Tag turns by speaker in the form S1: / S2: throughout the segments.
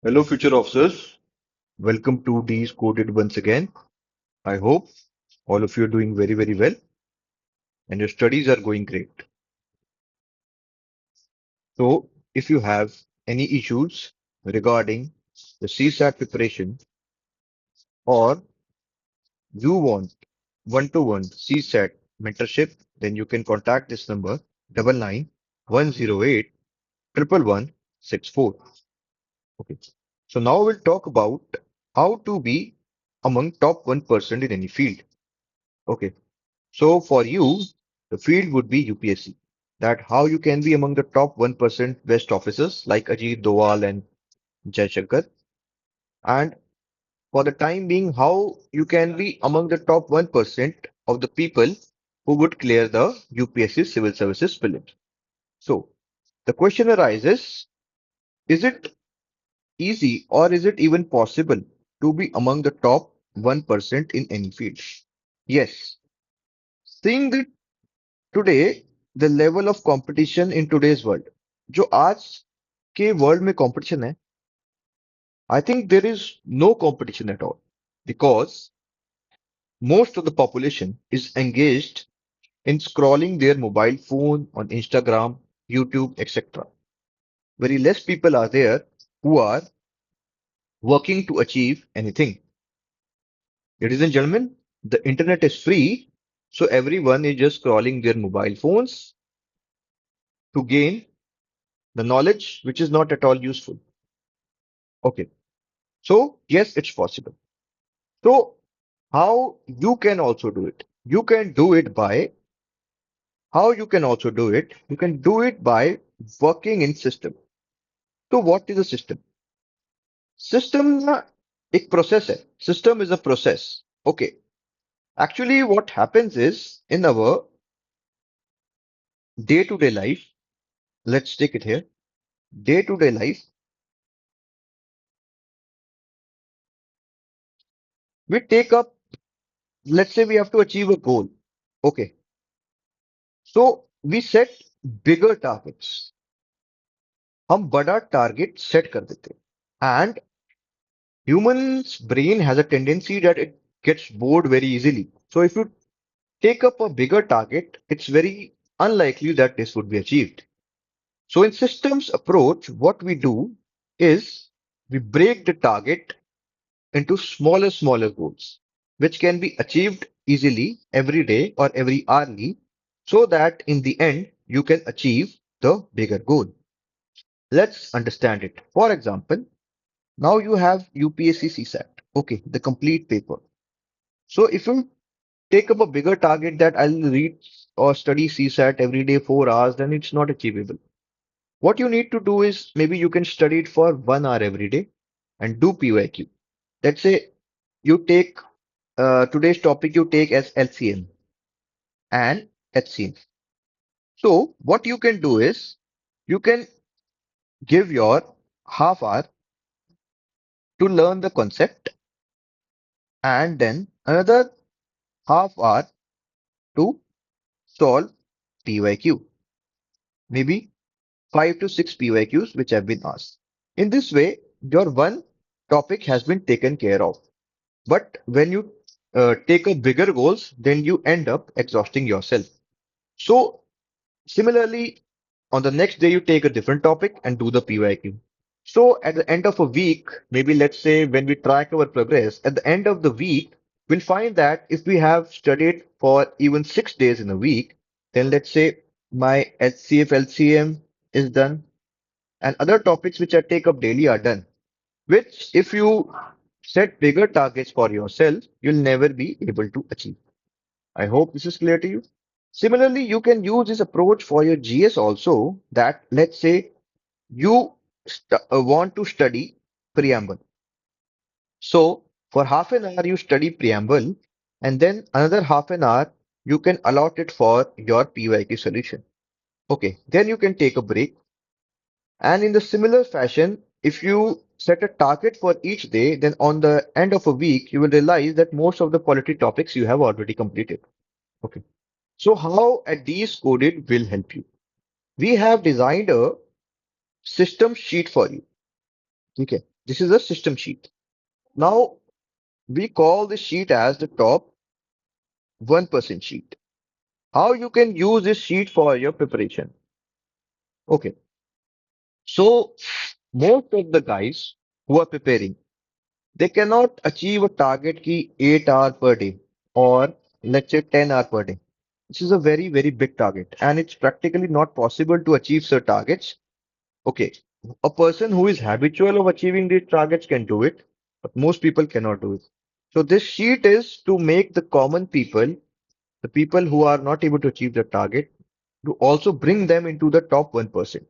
S1: Hello, future officers. Welcome to D's Coded once again. I hope all of you are doing very, very well and your studies are going great. So, if you have any issues regarding the CSAT preparation or you want one-to-one CSAT mentorship, then you can contact this number 99 108 111 64. Okay. So now we'll talk about how to be among top 1% in any field. Okay. So for you, the field would be UPSC. That how you can be among the top 1% best officers like Ajit Doval and Jai Shankar. And for the time being, how you can be among the top 1% of the people who would clear the UPSC civil services prelims. So the question arises, is it easy or is it even possible to be among the top 1% in any field? Yes. Seeing that today the level of competition in today's world, जो आज के world में competition है, I think there is no competition at all because most of the population is engaged in scrolling their mobile phone on Instagram, YouTube, etc. Very less people are there who are working to achieve anything. Ladies and gentlemen, the internet is free, so everyone is just scrolling their mobile phones to gain the knowledge which is not at all useful. Okay. So yes, it's possible. So how you can also do it? You can do it by how you can also do it? You can do it by working in system. So what is a system? System ना एक process है. System is a process. Okay. Actually, what happens is in our day-to-day life, let's take it here. Day-to-day life, we take up, let's say we have to achieve a goal. Okay. So we set bigger targets. हम बड़ा target set कर देते हैं and humans brain has a tendency that it gets bored very easily. So if you take up a bigger target, it's very unlikely that this would be achieved. So in systems approach, what we do is we break the target into smaller goals, which can be achieved easily every day or every hourly, so that in the end you can achieve the bigger goal. Let's understand it. For example, now you have UPSC CSAT. Okay, the complete paper. So if you take up a bigger target that I'll read or study CSAT every day 4 hours, then it's not achievable. What you need to do is maybe you can study it for 1 hour every day and do PYQ. Let's say you take today's topic you take as LCM and HCM. So what you can do is you can give your half hour to learn the concept and then another half hour to solve PYQ. Maybe 5 to 6 PYQs which have been asked. In this way, your one topic has been taken care of. But when you take up bigger goals, then you end up exhausting yourself. So similarly, on the next day, you take a different topic and do the PYQ. So at the end of a week, maybe let's say when we track our progress, at the end of the week, we'll find that if we have studied for even 6 days in a week, then let's say my HCF LCM is done and other topics which I take up daily are done. Which if you set bigger targets for yourself, you'll never be able to achieve. I hope this is clear to you. Similarly, you can use this approach for your GS also that let's say you want to study preamble. So for half an hour you study preamble and then another half an hour you can allot it for your PYQ solution. Okay, then you can take a break. And in the similar fashion, if you set a target for each day, then on the end of a week, you will realize that most of the quality topics you have already completed. Okay. So how a D's coded will help you? We have designed a system sheet for you. Okay. This is a system sheet. Now we call this sheet as the top 1% sheet. How you can use this sheet for your preparation? Okay, so most of the guys who are preparing, they cannot achieve a target ki 8 hour per day or let's say 10 hour per day. This is a very, very big target and it's practically not possible to achieve such targets. Okay, a person who is habitual of achieving these targets can do it, but most people cannot do it. So this sheet is to make the common people, the people who are not able to achieve the target, to also bring them into the top 1%.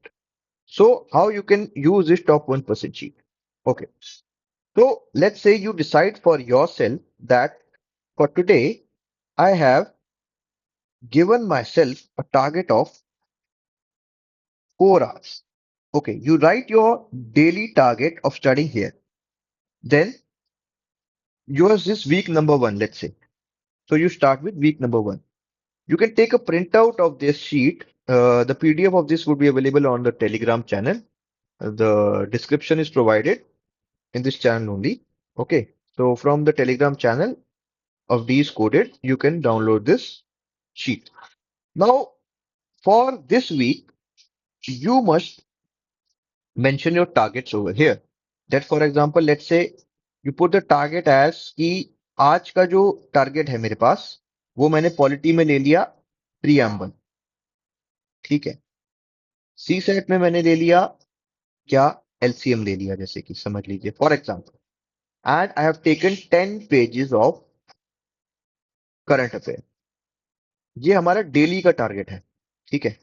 S1: So how you can use this top 1% sheet? Okay. So let's say you decide for yourself that for today, I have given myself a target of 4 hours. Okay, you write your daily target of studying here. Then yours is week number one, let's say. So you start with week number one. You can take a printout of this sheet. The PDF of this would be available on the Telegram channel. The description is provided in this channel only. Okay, so from the Telegram channel of D's Coded, you can download this sheet. Now, for this week, you must mention your targets over here. That for example, let's say you put the target as कि आज का जो target है मेरे पास वो मैंने polity में ले लिया प्रीएम्बल. ठीक है. सी सेट में मैंने ले लिया क्या एलसीएम ले लिया जैसे कि समझ लीजिए for example and I have taken 10 pages of current affair. ये हमारा डेली का टारगेट है. ठीक है.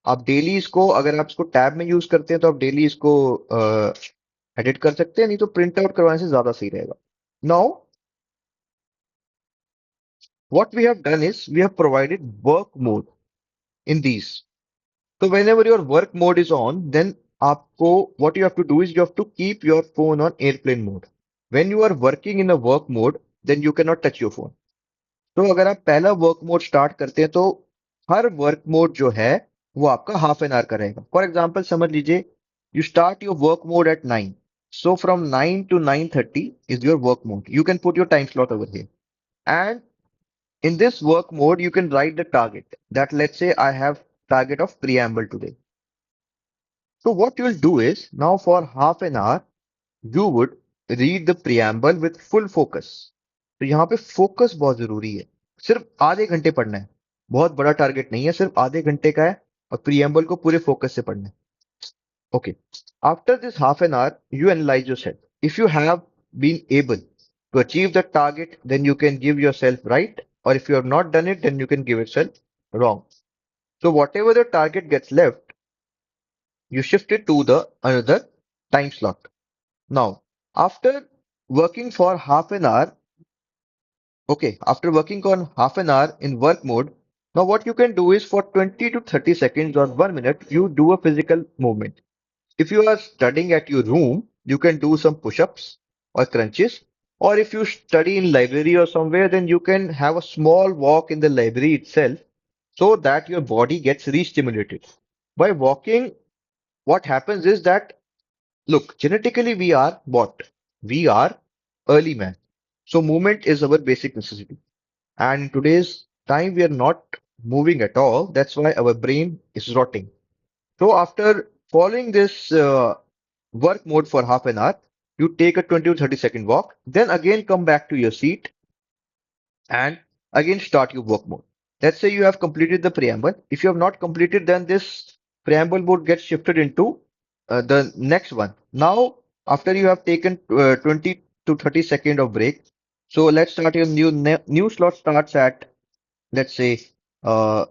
S1: आप डेली इसको अगर आप इसको टैब में यूज करते हैं तो आप डेली इसको एडिट कर सकते हैं नहीं तो प्रिंट आउट करवाने से ज्यादा सही रहेगा. Now what we have done is we have provided work mode in these. So whenever your work mode is on, then आपको what you have to do is you have to keep your phone on airplane mode. When you are working in a work mode, then you cannot touch your phone. तो अगर आप पहला work mode start करते हैं तो her work mode जो है वो आपका हाफ एन आवर का रहेगा. फॉर एग्जाम्पल समझ लीजिए you start your work mode eight 9. So from 9 to 9:30 is your work mode. You can put your time slot over here. And in this work mode, you can write the target that let's say I have target of preamble today. So what you'll do is now for half an hour, you would read the preamble with full focus. तो यहाँ पे focus बहुत जरूरी है. सिर्फ आधे घंटे पढ़ना है. बहुत बड़ा टारगेट नहीं है, सिर्फ आधे घंटे का है और प्रीएम्बल को पूरे फोकस से पढ़ना है. Okay. After this half an hour, you analyze yourself. If you have been able to achieve the target, then you can give yourself right. Or if you have not done it, then you can give yourself wrong. So whatever the target gets left, you shift it to the another time slot. Now, after working for half an hour, okay, after working on half an hour in work mode, now what you can do is for 20 to 30 seconds or 1 minute, you do a physical movement. If you are studying at your room, you can do some push-ups or crunches. Or if you study in library or somewhere, then you can have a small walk in the library itself so that your body gets re-stimulated. By walking, what happens is that, look, genetically we are what? We are early man. So movement is our basic necessity. And in today's time, we are not moving at all. That's why our brain is rotting. So after following this work mode for half an hour, you take a 20 to 30-second walk, then again come back to your seat and again start your work mode. Let's say you have completed the preamble. If you have not completed, then this preamble mode gets shifted into the next one. Now, after you have taken 20 to 30 second of break, so let's start your new slot starts at let's say uh,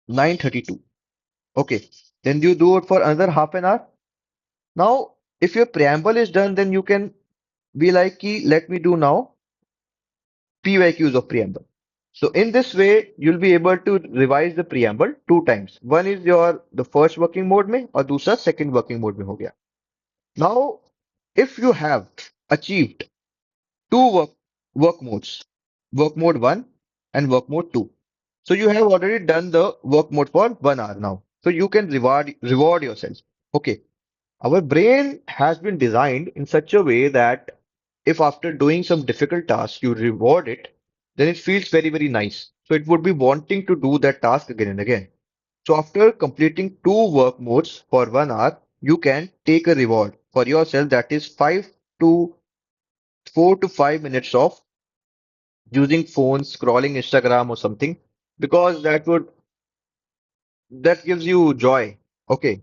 S1: 9:32. Okay, then you do it for another half an hour. Now, if your preamble is done, then you can be like, let me do now PYQs of preamble. So in this way, you'll be able to revise the preamble two times. One is your the first working mode में और दूसरा second working mode में हो गया. Now, if you have achieved two work modes, work mode 1 and work mode 2. So you have already done the work mode for 1 hour now. So you can reward yourself. Okay. Our brain has been designed in such a way that if after doing some difficult task you reward it, then it feels very, very nice. So it would be wanting to do that task again and again. So after completing two work modes for 1 hour, you can take a reward for yourself that is to 4 to 5 minutes of using phones, scrolling Instagram or something, because that gives you joy. Okay.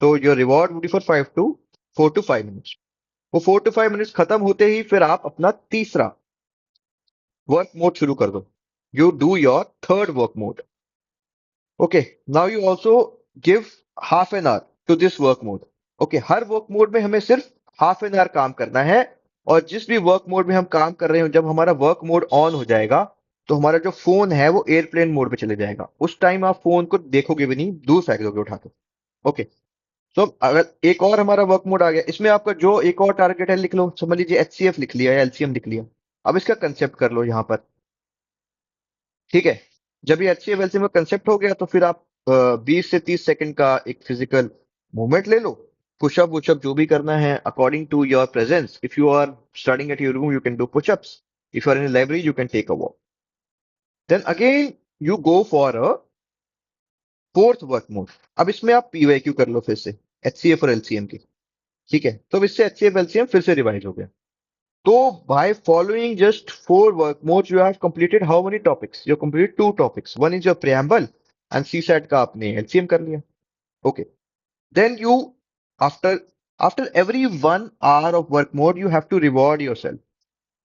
S1: So your reward would be for 4 to 5 minutes. वो 4 to 5 minutes खत्म होते ही फिर आप अपना तीसरा work mode शुरू कर दो. You do your third work mode. Okay, now you also give half an hour to this work mode. Okay, her work mode में हमें सिर्फ हाफ एन आवर काम करना है. और जिस भी वर्क मोड में हम काम कर रहे हो, जब हमारा वर्क मोड ऑन हो जाएगा तो हमारा जो फोन है वो एयरप्लेन मोड पे चले जाएगा. उस टाइम आप फोन को देखोगे भी नहीं, दूर फेंक दोगे उठा के. ओके. तो अगर एक और हमारा वर्क मोड आ गया, इसमें आपका जो एक और टारगेट है लिख लो. समझ लीजिए एचसीएफ लिख लिया या एलसीएम लिख लिया. अब इसका कंसेप्ट कर लो यहाँ पर. ठीक है. जब ये एचसीएफ एलसीएम का कंसेप्ट हो गया तो फिर आप 20 से 30 सेकंड का एक फिजिकल मूवमेंट ले लो. पुशअप वुशअप जो भी करना है according to your presence. If you are studying at your room you can do pushups. If you are in library you can take a walk. Then again you go for a fourth work mode. अब इसमें आप PYQ कर लो फिर से HCF और LCM की. ठीक है. तो अब इससे एचसीएफ एलसीएम फिर से रिवाइज हो गया. So by following just four work modes, you have completed how many topics? You have completed two topics. One is your preamble and CSAT का आपने LCM कर लिया. Okay. Then you after after every 1 hour of work mode, you have to reward yourself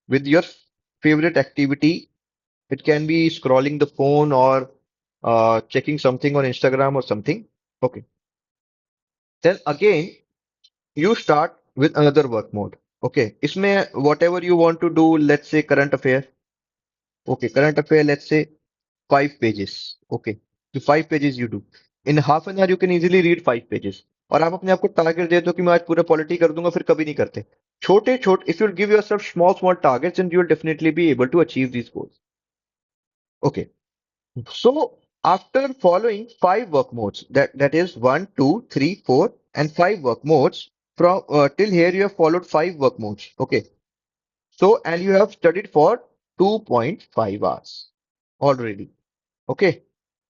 S1: with your favorite activity. It can be scrolling the phone or checking something on Instagram or something. Okay. Then again, you start with another work mode. Okay. इसमें whatever you want to do, let's say current affair. Okay, current affair, let's say 5 pages. Okay, so 5 pages you do. In half an hour, you can easily read 5 pages. और आप अपने आप को target दे दो कि मैं आज पूरा पॉलिटी कर दूंगा, फिर कभी नहीं करते. छोटे छोटे, if you give yourself small targets, then you will definitely be able to achieve these goals. Okay, so after following five work modes, that is one, two, three, four, and five work modes. From till here, you have followed five work modes. Okay, so and you have studied for 2.5 hours already. Okay.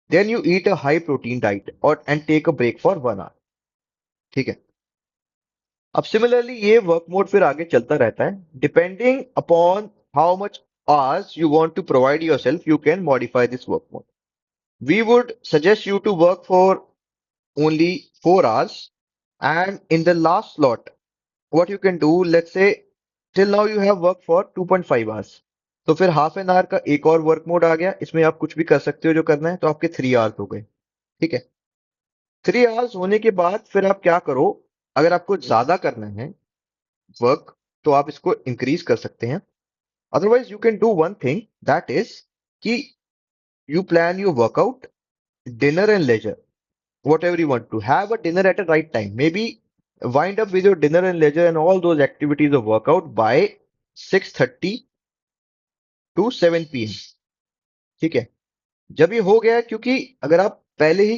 S1: Then you eat a high protein diet और and take a break for 1 hour. ठीक है. अब similarly ये work mode फिर आगे चलता रहता है. Depending upon how much hours you want to provide yourself, you can modify this work mode. We would suggest you to work for only 4 hours, and in the last slot, what you can do, let's say till now you have worked for 2.5 hours. तो फिर half an hour का एक और work mode आ गया. इसमें आप कुछ भी कर सकते हो जो करना है. तो आपके 3 hours हो गए. ठीक है. 3 hours होने के बाद फिर आप क्या करो. अगर आपको ज्यादा करना है वर्क तो आप इसको इंक्रीज कर सकते हैं. Otherwise you can do one thing, that is कि you plan your workout, dinner and leisure. Whatever you want to have a dinner at a right time. Maybe wind up with your dinner and leisure and all those activities of workout by 6:30 to 7 p.m. ठीक है. जब ये हो गया, क्योंकि अगर आप पहले ही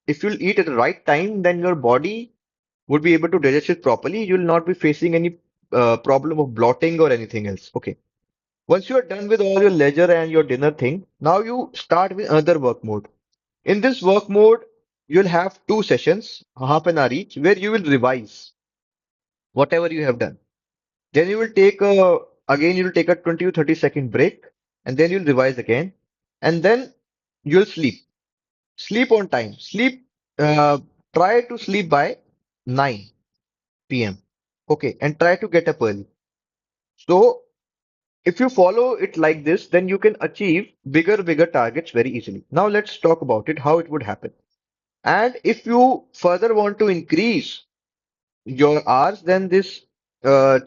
S1: if you'll eat at the right time, then your body would be able to digest it properly. You will not be facing any problem of bloating or anything else. Okay. Once you are done with all your leisure and your dinner thing, now you start with another work mode. In this work mode, you'll have two sessions, half an hour each, where you will revise whatever you have done. Then you will take a again you will take a 20 to 30 second break, and then you'll revise again, and then you'll sleep. Sleep on time. Sleep. Try to sleep by 9 p.m. Okay, and try to get up early. So if you follow it like this, then you can achieve bigger targets very easily. Now let's talk about it, how it would happen. And if you further want to increase your hours, then this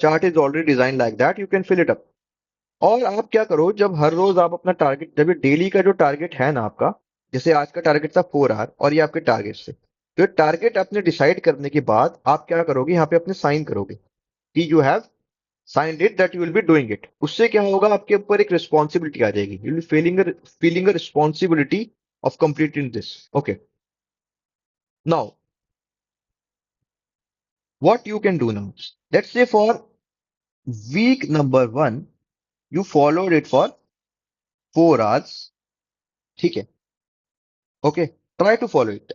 S1: chart is already designed like that. You can fill it up. और आप क्या करो, जब हर रोज आप अपना target, जब ये daily का जो टारगेट है ना आपका, जैसे आज का टारगेट था 4 आवर और ये आपके टारगेट से, तो टारगेट आपने डिसाइड करने के बाद आप क्या करोगे, यहाँ पे अपने साइन करोगे कि you have signed it that you will be doing it. उससे क्या होगा, आपके ऊपर एक रिस्पॉन्सिबिलिटी आ जाएगी. You will feeling a responsibility of completing this. Okay. Now What you can do now? Let's say for week number one, you followed it for 4 hours. ठीक है? Okay. Try to follow it.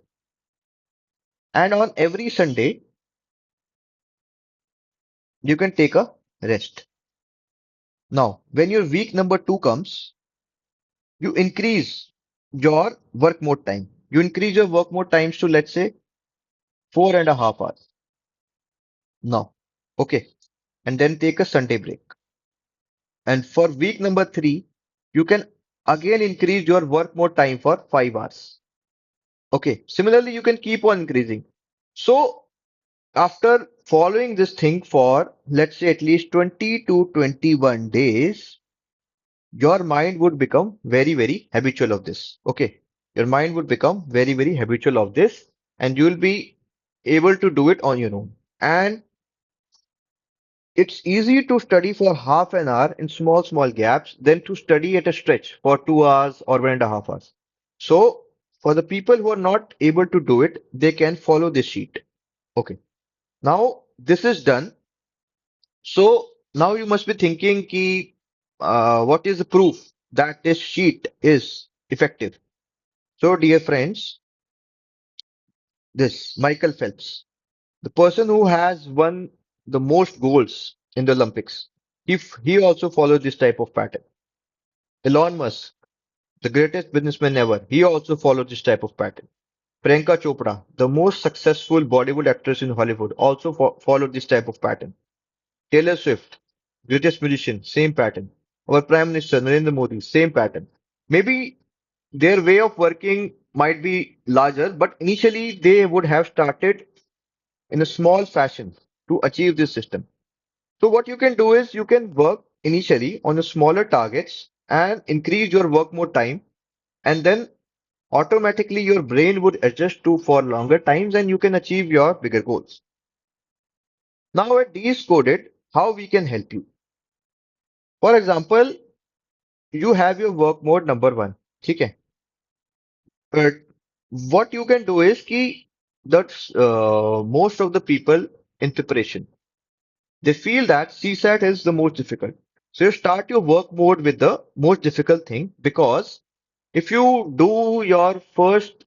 S1: And on every Sunday, you can take a rest. Now, when your week number two comes, you increase your work mode time. You increase your work mode times to, let's say, 4.5 hours. Now, okay. And then take a Sunday break. And for week number three, you can again increase your work mode time for 5 hours. Okay. Similarly, you can keep on increasing. So after following this thing for, let's say, at least 20 to 21 days, your mind would become very, very habitual of this. Okay. Your mind would become very, very habitual of this, and you will be able to do it on your own. And it's easy to study for half an hour in small, small gaps than to study at a stretch for 2 hours or 1.5 hours. So, for the people who are not able to do it, they can follow this sheet. Okay. Now, this is done. So, now you must be thinking ki, what is the proof that this sheet is effective? So, dear friends, this Michael Phelps, the person who has won the most golds in the Olympics, if he also follows this type of pattern. Elon Musk, the greatest businessman ever, he also followed this type of pattern. Priyanka Chopra, the most successful Bollywood actress in Hollywood, also followed this type of pattern. Taylor Swift, greatest musician, same pattern. Our Prime Minister Narendra Modi, same pattern. Maybe their way of working might be larger, but initially they would have started in a small fashion to achieve this system. So what you can do is you can work initially on the smaller targets and increase your work more time, and then automatically your brain would adjust to for longer times and you can achieve your bigger goals. Now at Decoded, how we can help you. For example, you have your work mode number one. ठीक है? But what you can do is कि that's most of the people in preparation, they feel that CSAT is the most difficult. So you start your work mode with the most difficult thing, because if you do your first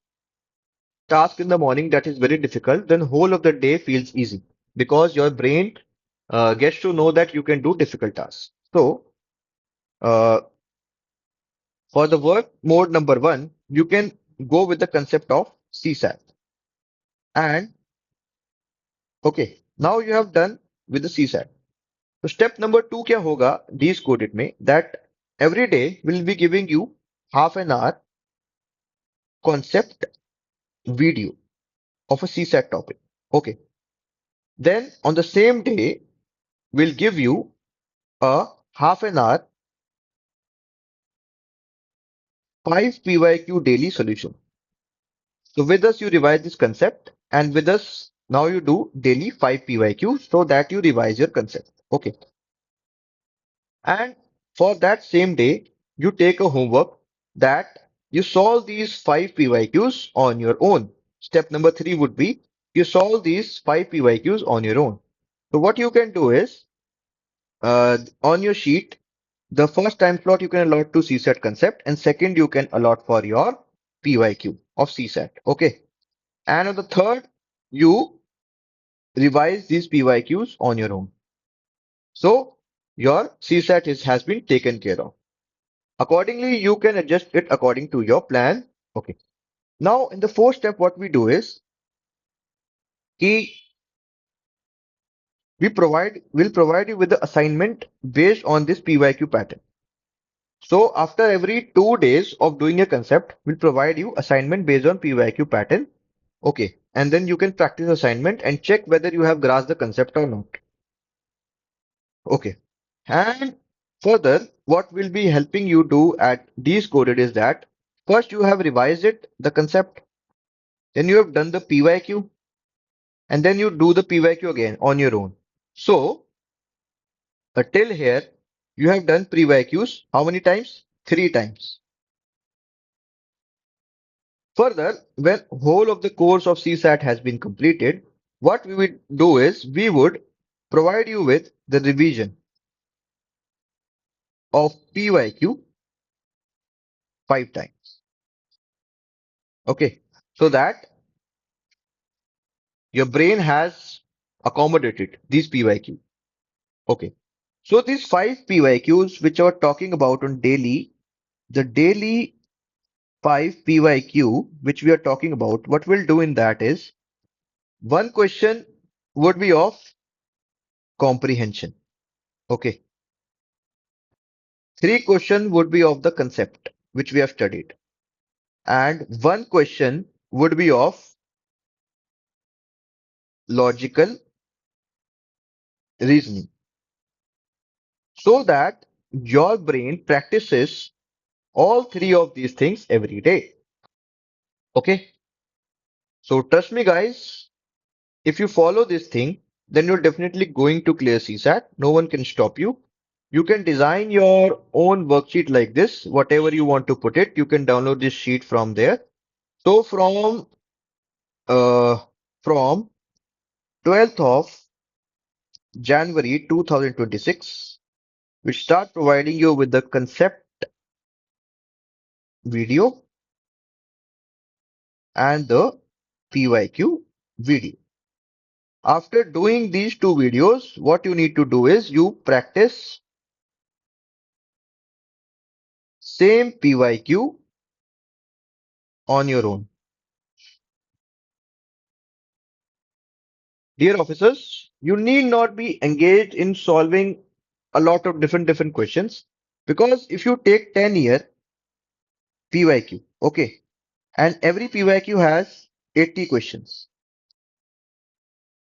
S1: task in the morning that is very difficult, then whole of the day feels easy because your brain gets to know that you can do difficult tasks. So uh, for the work mode number one, you can go with the concept of CSAT. And okay, now you have done with the CSAT. So step number two क्या होगा Decoded में, that every day will be giving you half an hour concept video of a CSAT topic. Okay. Then on the same day, we'll give you a half an hour 5 PYQ daily solution. So with us, you revise this concept, and with us, now you do daily 5 PYQ so that you revise your concept. Okay. And for that same day, you take a homework that you solve these 5 PYQs on your own. Step number three would be you solve these 5 PYQs on your own. So what you can do is on your sheet, the first time slot you can allot to CSAT concept, and second you can allot for your PYQ of CSAT. Okay. And on the third, you revise these PYQs on your own. So your CSAT has been taken care of. Accordingly, you can adjust it according to your plan. Okay. Now, in the fourth step, what we do is कि will provide you with the assignment based on this PYQ pattern. So after every 2 days of doing a concept, we'll provide you assignment based on PYQ pattern. Okay. And then you can practice assignment and check whether you have grasped the concept or not. Okay. And further, what will be helping you do at Decoded is that first you have revised it, the concept, then you have done the PYQ, and then you do the PYQ again on your own. So, till here, you have done PYQs how many times? 3 times. Further, when whole of the course of CSAT has been completed, What we would do is we would provide you with the revision of PYQ 5 times. Okay. So that your brain has accommodated these PYQ. Okay. So these 5 PYQs which are talking about on daily, the daily 5 PYQ which we are talking about, what we'll do in that is one question would be of comprehension. Okay. 3 questions would be of the concept which we have studied. And one question would be of logical reasoning. So that your brain practices all 3 of these things every day. Okay. So trust me, guys, if you follow this thing, then you're definitely going to clear CSAT. No one can stop you. You can design your own worksheet like this, whatever you want to put it. You can download this sheet from there. So uh, from 12th of January 2026, we start providing you with the concept video and the PYQ video. After doing these 2 videos, what you need to do is you practice same PYQ on your own. Dear officers, you need not be engaged in solving a lot of different questions because if you take 10-year PYQ, okay, and every PYQ has 80 questions.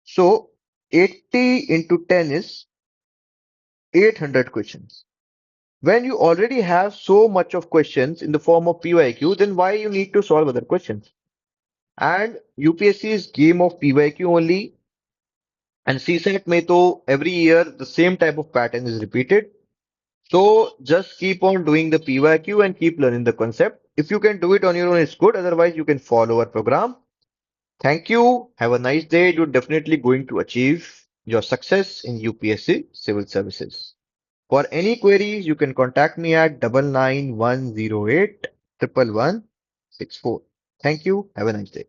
S1: So 80 into 10 is 800 questions. When you already have so much of questions in the form of PYQ, then why you need to solve other questions? And UPSC's game of PYQ only, and CSAT may though every year the same type of pattern is repeated. So just keep on doing the PYQ and keep learning the concept. If you can do it on your own, it's good. Otherwise, you can follow our program. Thank you. Have a nice day. You're definitely going to achieve your success in UPSC Civil Services. For any queries, you can contact me at 9910811164. Thank you. Have a nice day.